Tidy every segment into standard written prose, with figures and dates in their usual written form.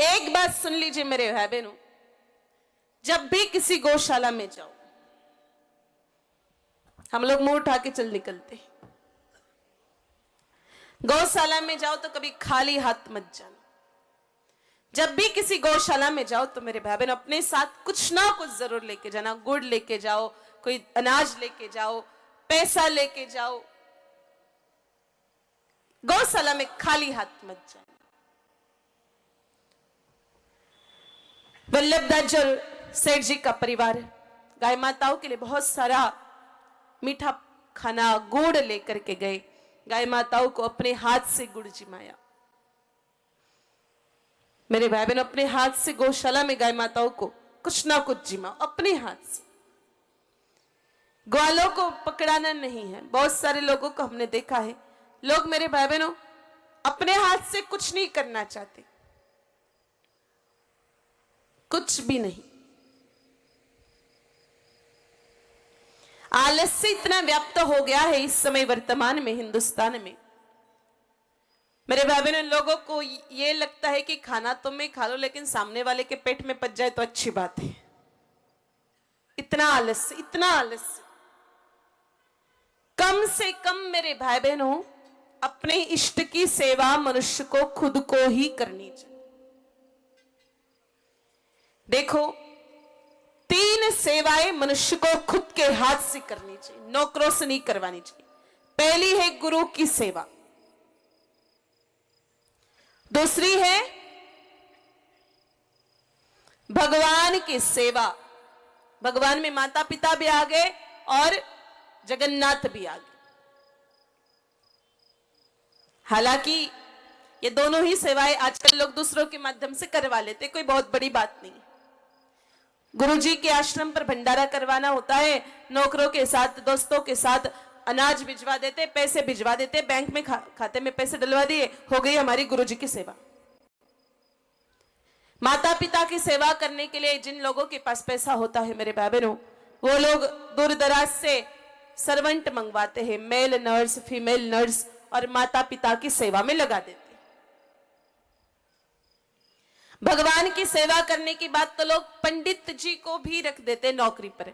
एक बात सुन लीजिए मेरे भाई बहनों, जब भी किसी गौशाला में जाओ, हम लोग मुंह उठा के चल निकलते हैं। गौशाला में जाओ तो कभी खाली हाथ मत जाना। जब भी किसी गौशाला में जाओ तो मेरे भाई बहन अपने साथ कुछ ना कुछ जरूर लेके जाना। गुड़ लेके जाओ, कोई अनाज लेके जाओ, पैसा लेके जाओ। गौशाला में खाली हाथ मत जाना। वल्लभदास सेठ जी का परिवार गाय माताओं के लिए बहुत सारा मीठा खाना गुड़ लेकर के गए। गाय माताओं को अपने हाथ से गुड़ जिमाया। मेरे भाई बहन अपने हाथ से गौशाला में गाय माताओं को कुछ ना कुछ जिमाओ, अपने हाथ से। ग्वालों को पकड़ाना नहीं है। बहुत सारे लोगों को हमने देखा है, लोग मेरे भाई बहनों अपने हाथ से कुछ नहीं करना चाहते, कुछ भी नहीं। आलस्य इतना व्याप्त हो गया है इस समय वर्तमान में हिंदुस्तान में। मेरे भाई बहनों लोगों को ये लगता है कि खाना तो मैं खा लो लेकिन सामने वाले के पेट में पच जाए तो अच्छी बात है। इतना आलस्य, इतना आलस्य। कम से कम मेरे भाई बहनों अपने इष्ट की सेवा मनुष्य को खुद को ही करनी चाहिए। देखो, 3 सेवाएं मनुष्य को खुद के हाथ से करनी चाहिए, नौकरों से नहीं करवानी चाहिए। पहली है गुरु की सेवा, दूसरी है भगवान की सेवा। भगवान में माता पिता भी आ गए और जगन्नाथ भी आ गए। हालांकि ये दोनों ही सेवाएं आजकल लोग दूसरों के माध्यम से करवा लेते, कोई बहुत बड़ी बात नहीं। गुरुजी के आश्रम पर भंडारा करवाना होता है, नौकरों के साथ, दोस्तों के साथ अनाज भिजवा देते, पैसे भिजवा देते, बैंक में खाते में पैसे डलवा दिए, हो गई हमारी गुरुजी की सेवा। माता पिता की सेवा करने के लिए जिन लोगों के पास पैसा होता है मेरे भाई बहनों, वो लोग दूर दराज से सर्वेंट मंगवाते हैं, मेल नर्स, फीमेल नर्स, और माता पिता की सेवा में लगा देते। भगवान की सेवा करने की बात तो लोग पंडित जी को भी रख देते नौकरी पर।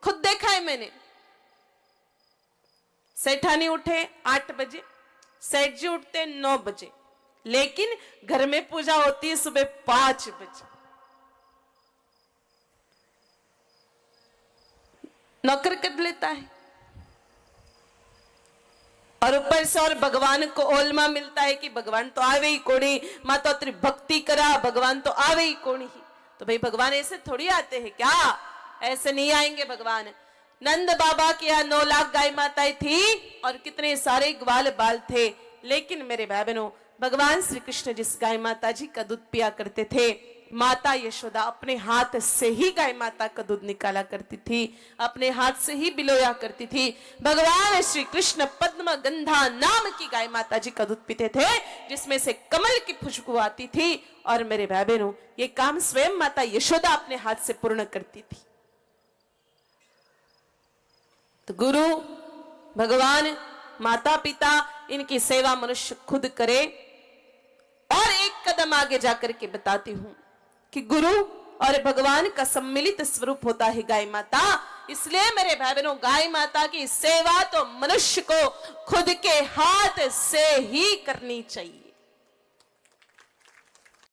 खुद देखा है मैंने। सेठानी उठे 8 बजे, सेठ जी उठते 9 बजे, लेकिन घर में पूजा होती है सुबह 5 बजे। नौकर कर लेता है और ऊपर से और भगवान को ओलमा मिलता है कि भगवान तो आवे ही कोणी, माता तेरी भक्ति करा, भगवान तो आवे ही कोणी ही। तो भाई भगवान ऐसे थोड़ी आते हैं क्या? ऐसे नहीं आएंगे भगवान। नंद बाबा के यहाँ 9 लाख गाय माताएं थी और कितने सारे ग्वाल बाल थे, लेकिन मेरे भाई बहनों भगवान श्री कृष्ण जिस गाय माता जी का दूध पिया करते थे, माता यशोदा अपने हाथ से ही गाय माता का दूध निकाला करती थी, अपने हाथ से ही बिलोया करती थी। भगवान श्री कृष्ण पद्म गंधा नाम की गाय माता जी का दूध पीते थे, जिसमें से कमल की खुशबू आती थी। और मेरे भाई बहनों ये काम स्वयं माता यशोदा अपने हाथ से पूर्ण करती थी। तो गुरु, भगवान, माता पिता, इनकी सेवा मनुष्य खुद करे। और एक कदम आगे जाकर के बताती हूं कि गुरु और भगवान का सम्मिलित स्वरूप होता है गाय माता। इसलिए मेरे भाई बहनों गाय माता की सेवा तो मनुष्य को खुद के हाथ से ही करनी चाहिए।